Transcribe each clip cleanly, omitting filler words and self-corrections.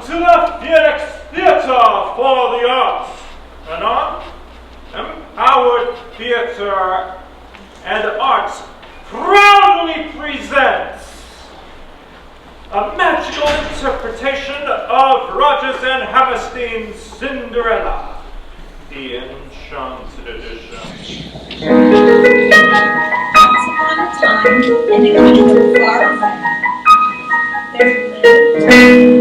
to the Phoenix Theatre for the Arts, and Empowered Theatre and Arts proudly presents a magical interpretation of Rodgers and Hammerstein's Cinderella, the Enchanted Edition. Once upon a time, in a kingdom far away, there lived a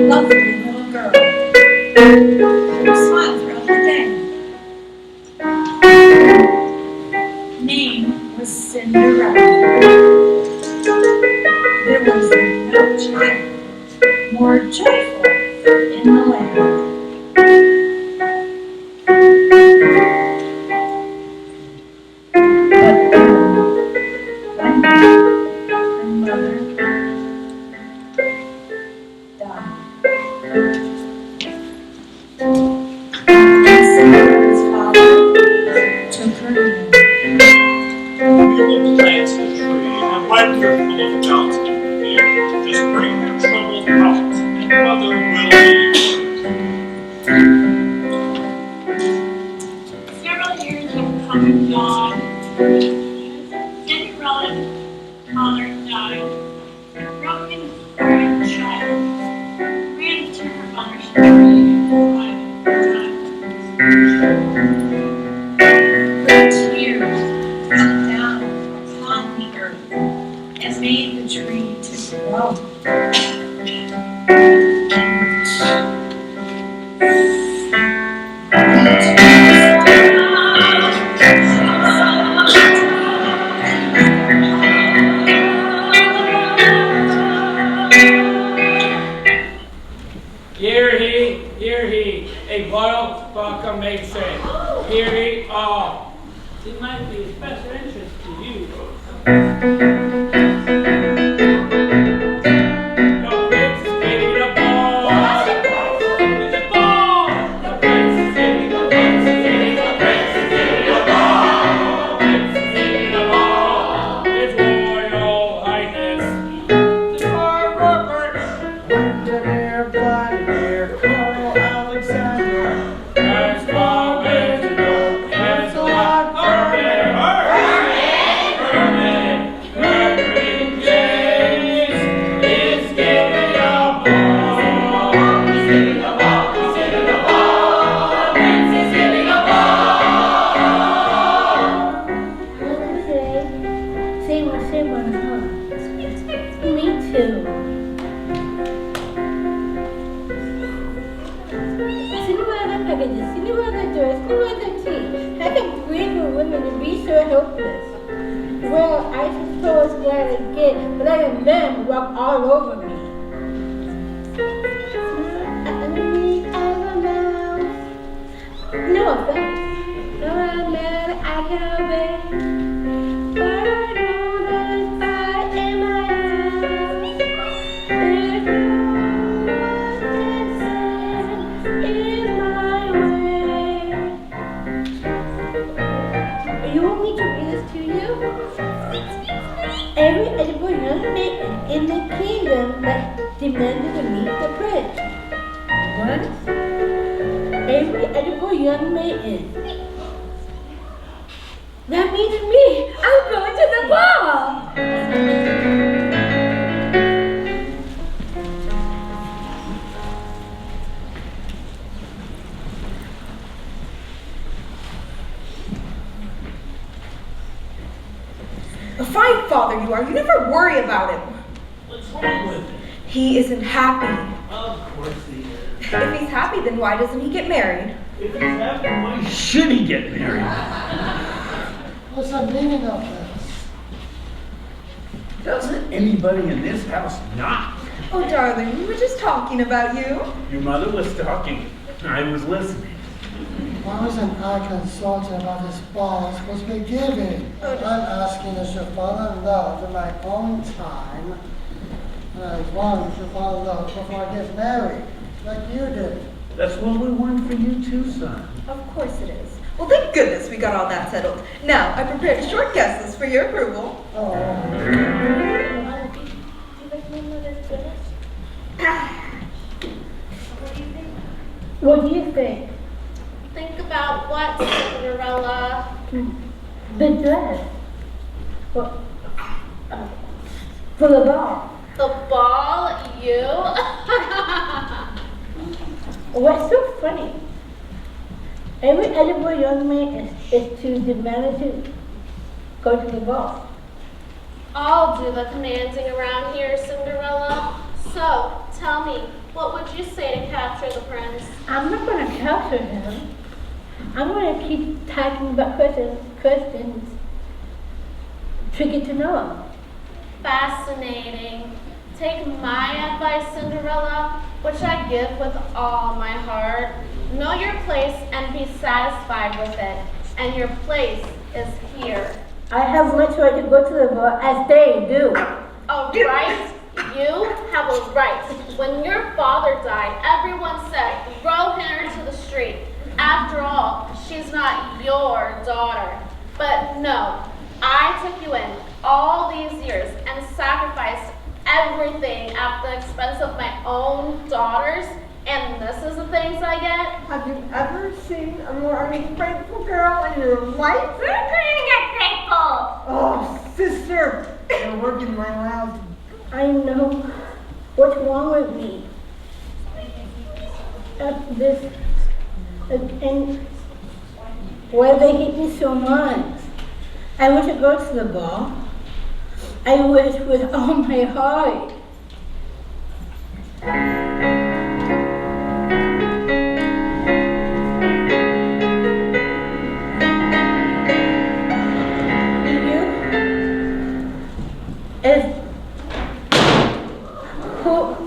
lovely little girl who smiled throughout the day. Her name was Cinderella. There was no child more joyful in the land. One day, her mother died. Cinderella's father took her in. We will plant the tree and wipe her full of doubt and fear. Just bring your troubled heart, and mother will be Several years have come and gone. Cinderella's father died. A broken, crying child ran to her mother's grave and cried. Her tears fell down upon the earth and made the tree to grow. Hear he, a boiled proclamation. Hear ye all. It might be of special interest to you. The prince is getting a ball. The ball. The prince is getting a ball. His Royal Highness, the Robert, Windermere, Vladimir, Carl Alexander, has come into the Lancelot Hermit James is giving a ball. He's giving a ball. He's giving a ball. The prince is giving a ball. Same one, huh? Me too. Cinderella dress, Cinderella tea. How can grateful women to be so helpless? Well, I suppose glad I get, but I am men who walk all over me. No offense. No, I'm mad, I can obey. But I know there's fire in my eyes. If you want in my way. You want me to read this to you? Every edible young maiden in the kingdom that demanded to meet the prince. What? Every edible young maiden. That means me. I'm going to the ball. A fine father you are. You never worry about him. What's wrong with him? He isn't happy. Of course he is. If he's happy, then why doesn't he get married? If he's happy, why should he get married? What's the meaning of this? Doesn't anybody in this house not? Oh, darling, we were just talking about you. Your mother was talking. I was listening. Why wasn't I consulted about this ball supposed to be given? I'm asking as your father loved in my own time. And I want your father loved before I get married, like you did. That's what we want for you too, son. Of course it is. Well, thank goodness we got all that settled. Now, I prepared short guesses for your approval. Oh. Do you like my mother's dress? What do you think? Think about what, Cinderella? The dress. Well, for the ball. The ball, you? What's so funny? Every eligible young man is to demand to go to the ball. I'll do the commanding around here, Cinderella. So, tell me, what would you say to capture the prince? I'm not going to capture him. I'm going to keep typing about questions, tricky to know. Fascinating. Take my advice, Cinderella, which I give with all my heart. Know your place and be satisfied with it. And your place is here. I have much right to go to the ball as they do. A right? You have a right. When your father died, everyone said, throw her to the street. After all, she's not your daughter. But no, I took you in all these years and sacrificed everything at the expense of my own daughters, and this is the things I get? Have you ever seen a more ungrateful girl in your life? Who's gonna get grateful? Oh, sister, you're working my loud. I know what's wrong with me. And why they hate me so much. I wish to go to the ball. I wish with all my heart.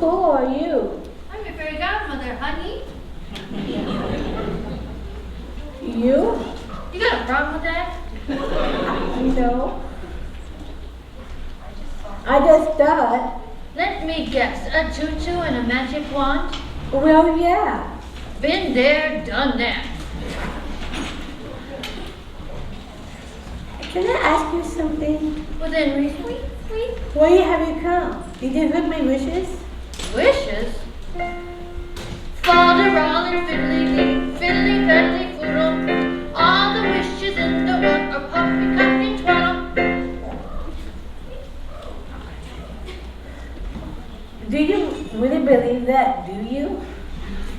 Who are you? I'm your fairy godmother, honey. You? You got a problem with that? No. I just thought, Let me guess, a tutu and a magic wand? well, yeah. Been there, done that. Can I ask you something? Within reason. Why have you come? Did you heard my wishes? Wishes? Father, all and fiddly-dee, fiddly-faddly foodle. All the wishes in the world are puppy, cup, and twaddle. Do you really believe that, do you?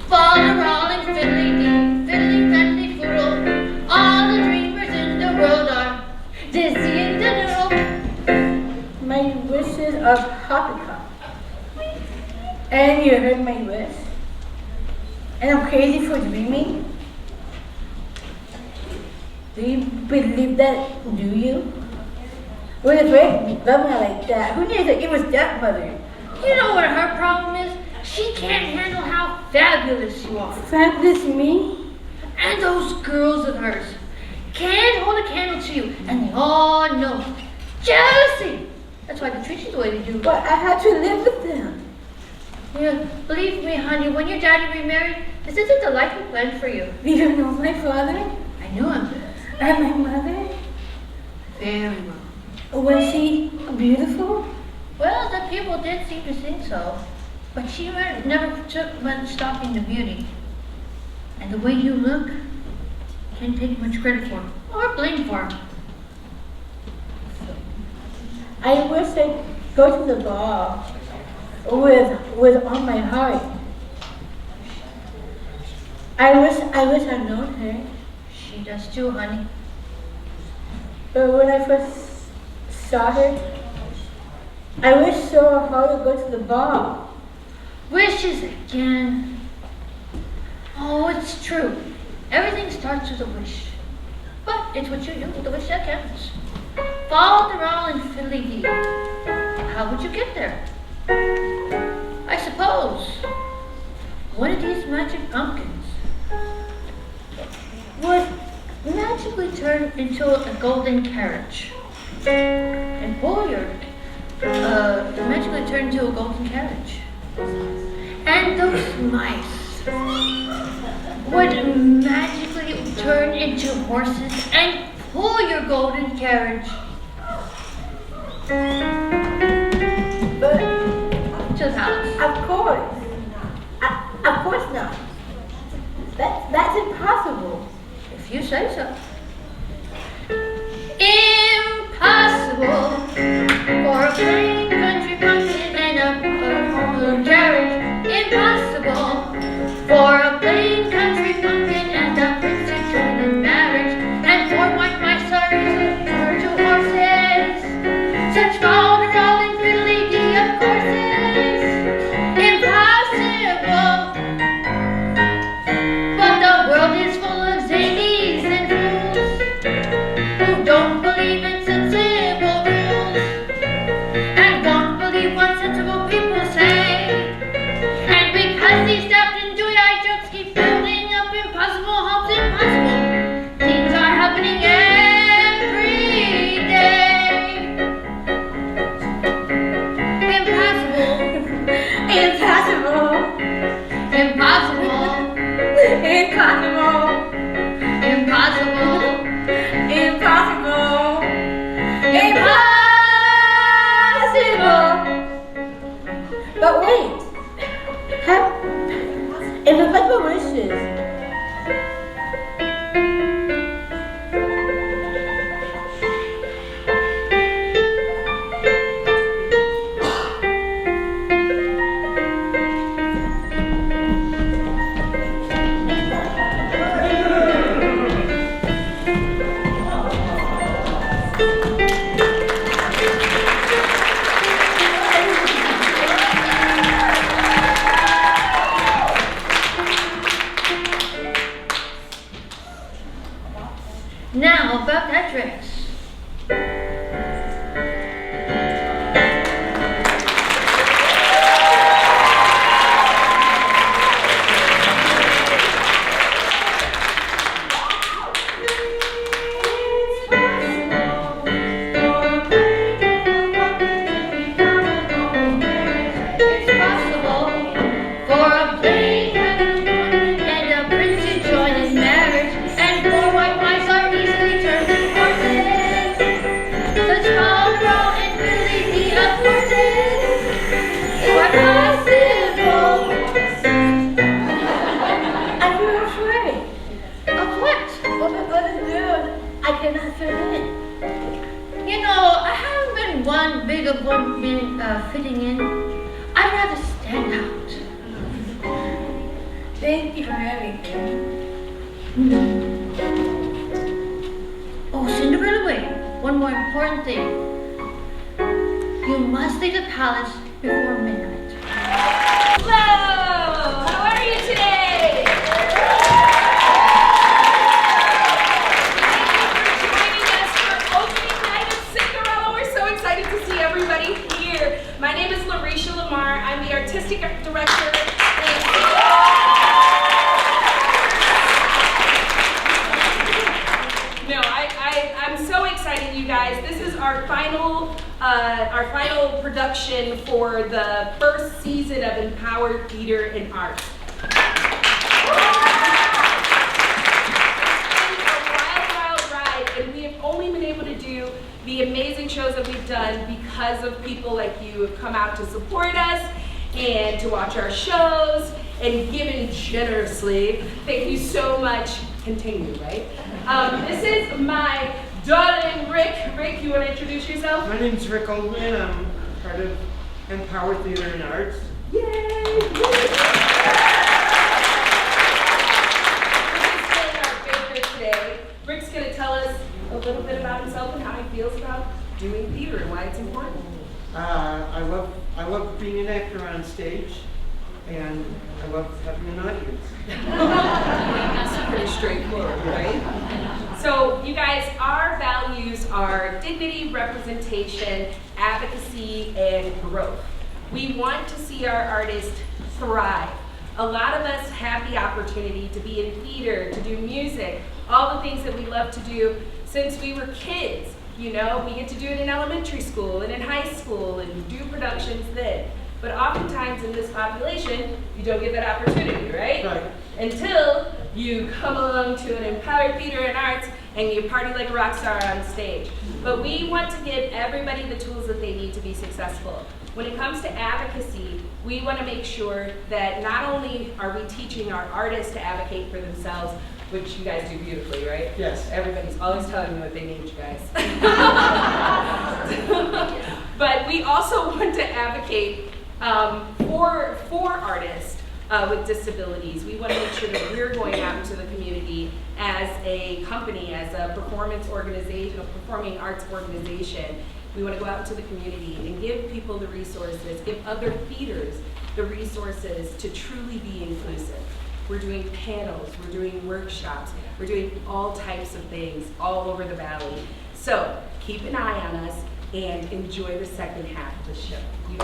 Father, all and fiddly-dee, fiddly-faddly foodle. All the dreamers in the world are dizzy and doodle. My wishes are poppycock. And you heard my wish? And I'm crazy for dreaming? Do you believe that, do you? With a great governor like that, who knew that it was that mother? You know what her problem is? She can't handle how fabulous you are. Fabulous me? And those girls of hers can't hold a candle to you, and they all know. Jealousy! That's why they treat you the way they do. But I had to live with them. Yeah, believe me, honey, when your daddy remarried, this isn't the life we planned for you. Do you know my father? I knew him. And my mother? Very well. Was she beautiful? Well, the people did seem to think so, but she never took much stock in the beauty. And the way you look, can't take much credit for or blame for. I wish I'd go to the ball with all my heart. I wish I'd known her. She does too, honey. But when I first saw her, I wished so hard to go to the ball. Wishes again. Oh, it's true. Everything starts with a wish. But it's what you do with the wish that counts. Follow the roll and fiddly-dee. How would you get there? I suppose one of these magic pumpkins would magically turn into a golden carriage. And pull your magically turn into a golden carriage. And those mice would magically turn into horses and pull your golden carriage. But To the palace. of course not. golden carriage. Impossible for a plain country pumpkin and a prince to join in marriage. And poor white mice are to horses. Such folderol and fiddly-dee of courses. Impossible. But the world is full of zanies and fools who don't believe in sensible rules and won't believe what sensible people say. And because these daft and dewy-eyed jokes keep building up impossible hopes, impossible things are happening every day. Impossible. Impossible. Impossible. Impossible. Impossible. Impossible. Impossible. But wait. Impossible wishes. Now about that dress. It's possible for a plain country and a prince to join in marriage, and poor white mice are easily turned into horses. Such folderol and fiddly-dee of courses are possible. I feel afraid. Of what? What is good? I cannot fit in. You know, I haven't been one big of one being fitting in. I'd rather stand out. Thank you for everything. Oh, Cinderella, wait. One more important thing. You must leave the palace before midnight. Hello! How are you today? Thank you for joining us for opening night of Cinderella. We're so excited to see everybody here. My name is Larisha Lamar. I'm the artistic director. No, I'm so excited, you guys. This is our final production for the first season of Empowered Theater and Arts. It's been a wild ride, and we have only been able to do the amazing shows that we've done because of people like you who have come out to support us and to watch our shows and given generously. Thank you so much. Continue, right? This is my darling Rick. Rick, you want to introduce yourself? My name's Rick Oldman. I'm part of Empowered Theater and Arts. Yay! Rick is playing our baker today. Rick's going to tell us a little bit about himself and how he feels about doing theater and why it's important. I love being an actor on stage, and I love having an audience. That's pretty straightforward, right? So, you guys, our values are dignity, representation, advocacy, and growth. We want to see our artists thrive. A lot of us have the opportunity to be in theater, to do music, all the things that we love to do since we were kids. You know, we get to do it in elementary school and in high school and do productions then. But oftentimes in this population, you don't get that opportunity, right? Right. Until you come along to an Empowered Theater and Arts and you party like a rock star on stage. But we want to give everybody the tools that they need to be successful. When it comes to advocacy, we want to make sure that not only are we teaching our artists to advocate for themselves, which you guys do beautifully, right? Yes. Everybody's always telling me what they need, you guys. But we also want to advocate For artists with disabilities, we want to make sure that we're going out into the community as a company, as a performance organization, a performing arts organization. We want to go out into the community and give people the resources, give other theaters the resources to truly be inclusive. We're doing panels, we're doing workshops, we're doing all types of things all over the valley. So keep an eye on us and enjoy the second half of the show. You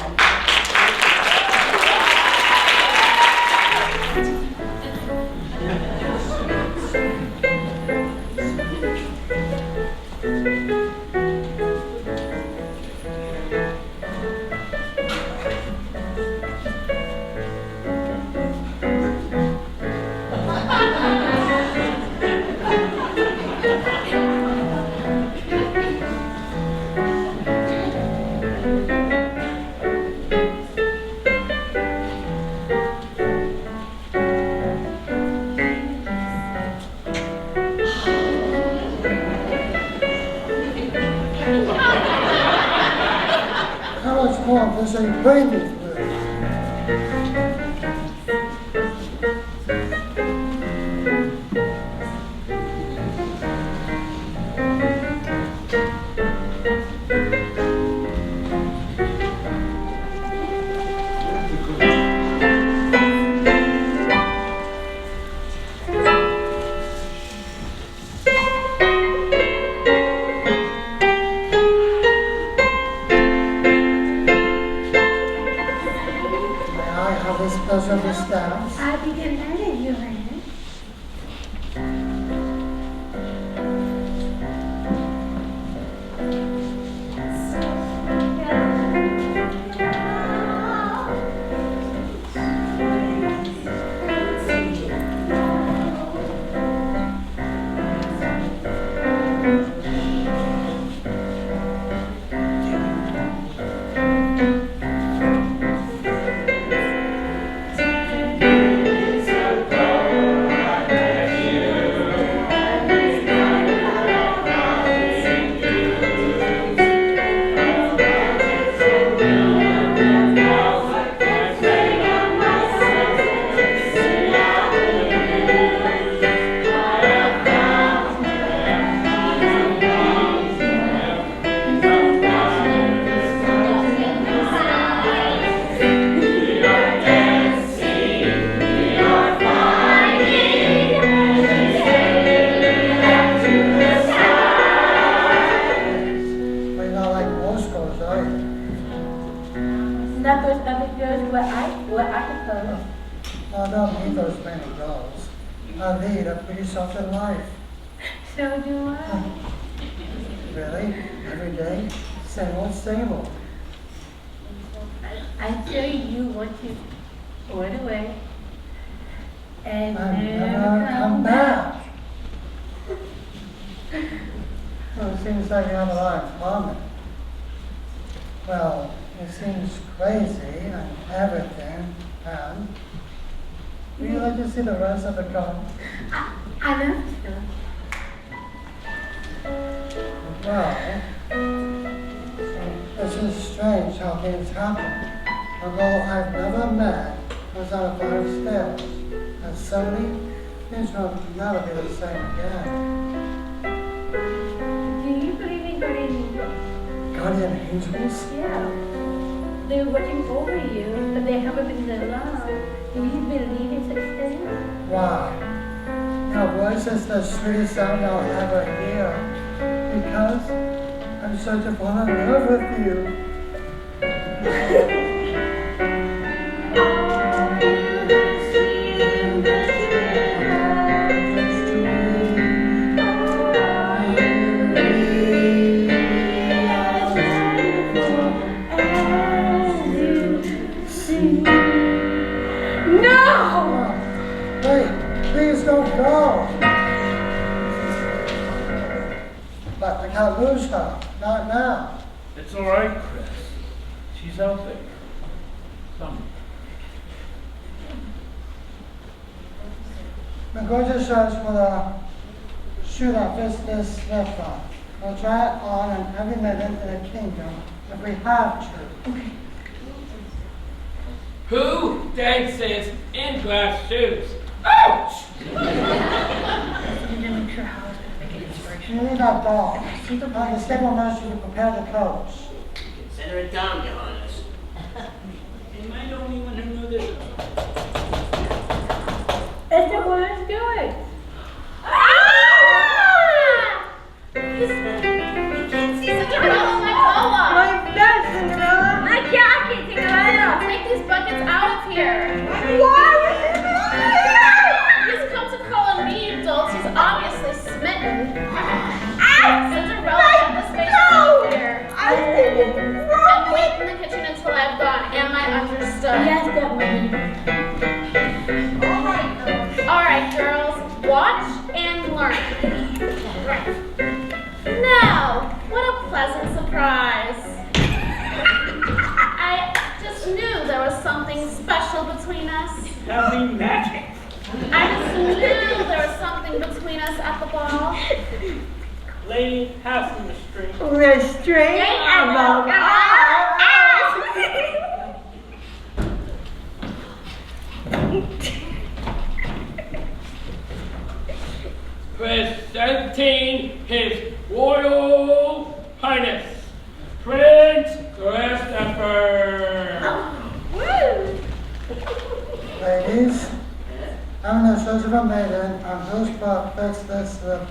How much more does he bring me through? Of the staffs. I'll be delighted, Your Highness. I don't need those many goals. I lead a pretty selfish life. So do I. Really? Every day? Same old. Until you want to run away and never come back. Well, it seems like you have a lot in common. Well, it seems crazy and everything, and would you like to see the rest of the garden? I love to. Well, it's just strange how things happen. A girl I've never met was on a flight of stairs, and suddenly things will never be the same again. Do you believe in guardian angels? Guardian angels? Yeah. They're watching over you, but they haven't been there long. Do you believe in such things? Why? Your voice is the sweetest sound I'll ever hear, because I'm such a fall in love with you. But I can't lose her. Not now. It's all right, Chris. She's out there. Somewhere. I'm going to search for the shoe that fits this slip-on. We'll try it on and every minute in the kingdom if we have to. Who dances in glass shoes? Ouch! I need to make sure how it's going to make an You inspiration. need that dog. The stable master to prepare the coach. Consider it done, Your Highness. Am I the only one who knew this? It's the one good. You can't see Cinderella, let go of. My bed, Cinderella. I can't take it out. Take these buckets out of here. Why? He's come to call on me, you dolts. He's obviously smitten. Cinderella, get this face out here. I think it's And wrong. wait in the kitchen until I've gone. Am I understood? Yes, definitely. Alright, girls. Watch and learn. Now, what a pleasant surprise. I just knew there was something special between us. Having magic. I just knew there was something between us at the ball. Lady has the string. Restraint among Presenting His Royal Highness, Prince Christopher. Ladies, I'm in search of a maiden, and whose butt fits this slipper?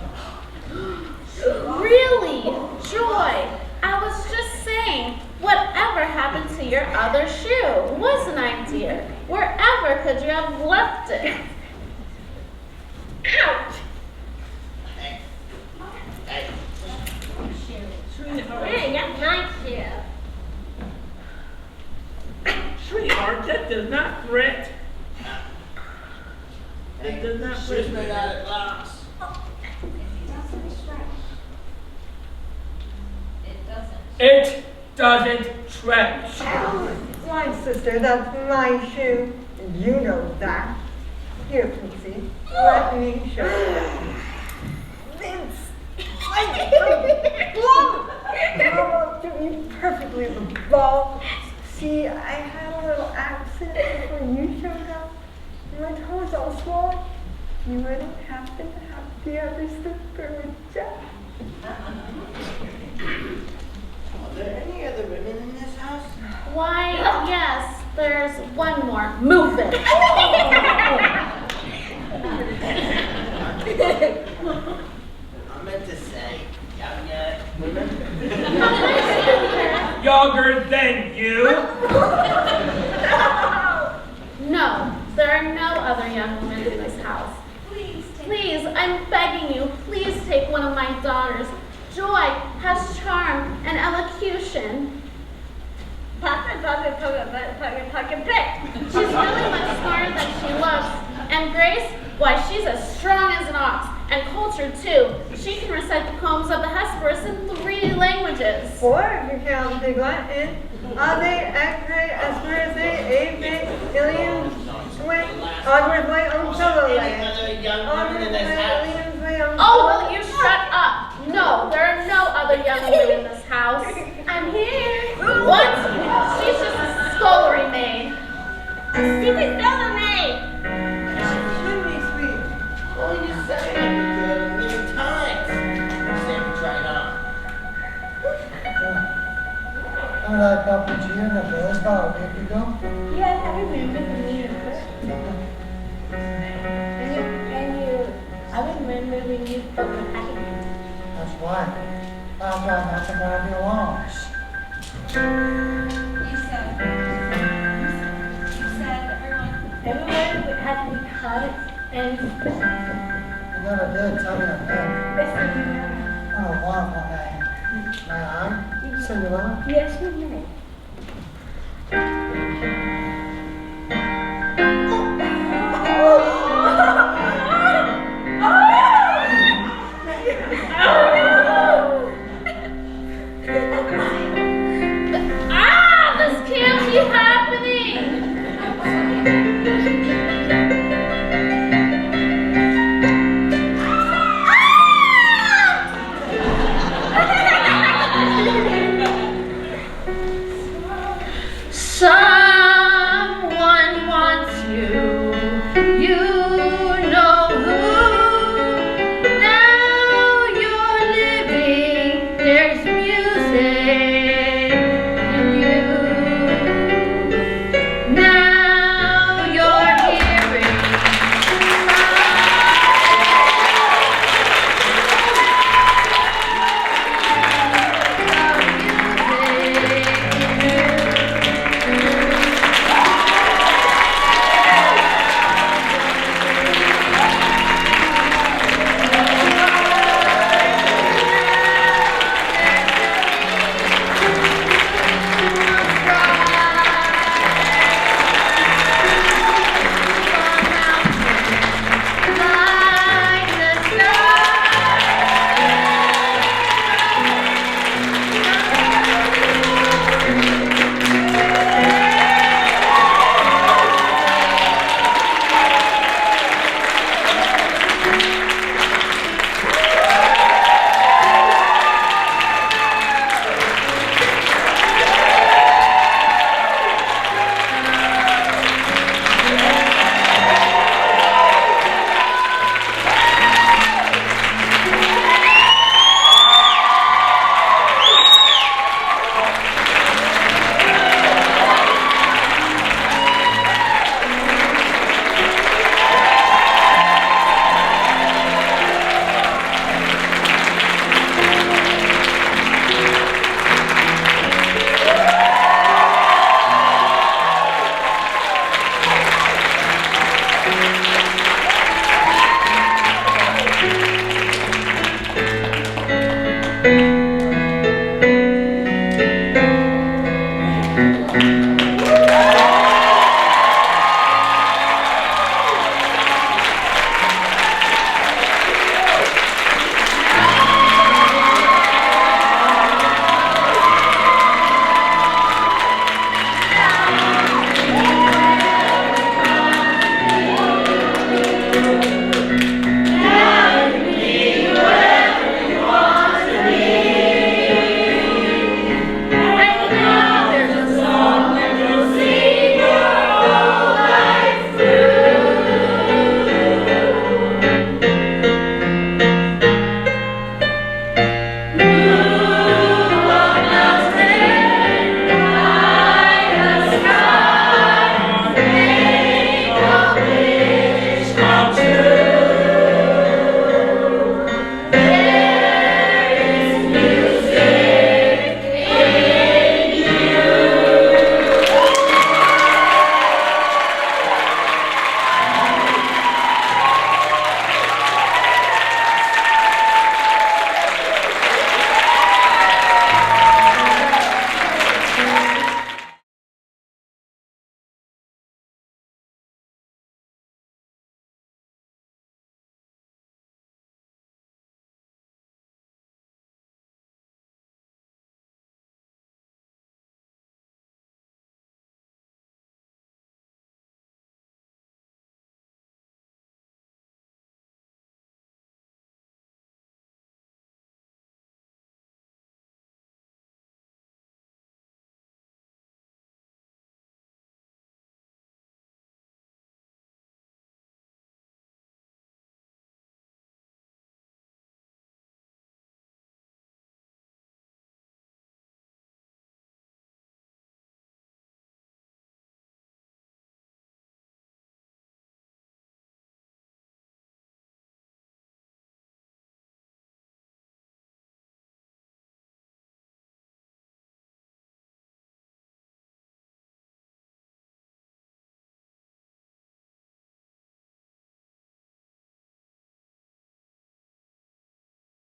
Really? Joy, I was just saying, whatever happened to your other shoe? Wasn't I, dear? Wherever could you have left it? Ouch! Hey, that's my shoe. Sweetheart, that does not fit. That does not She's fit. made out of glass. It doesn't stretch. My sister, that's my shoe. You know that. Here, Quincy. Let me show you. Vince! Mama took me perfectly the ball. See, I had a little accident before you showed up. My toe was all swollen. You wouldn't happen to have the other slipper with Jack. Are there any other women in this house? Why, yes, there's one more. Move it! I meant to say, younger women. Younger than you. No, there are no other young women in this house. Please, I'm begging you, please take one of my daughters. Joy has charm and elocution. Pocket, pick. She's really much smarter than she looks. And Grace, why, she's as strong as an ox. And cultured, too. She can recite the poems of the Hesperus in 3 languages. 4 if you count the Latin. Ade, Acre, Esperance, Ave, Ilium, Sway, Onward Way, Unsolo Any other young women in this house? Oh, will you shut up? No, there are no other young women in this house. I'm here. What? She's just a scullery maid. She's a scullery maid. Well, you said it a million times. Same right on. I'm like Papa G in the village about a week ago. Yes, I remember the meeting. I remember when you spoke of happiness. That's why. After I met somebody belongs. Everyone would have to be cut and You never did tell me a name. listen. What a wonderful name. May I? Cinderella? Yes, you may.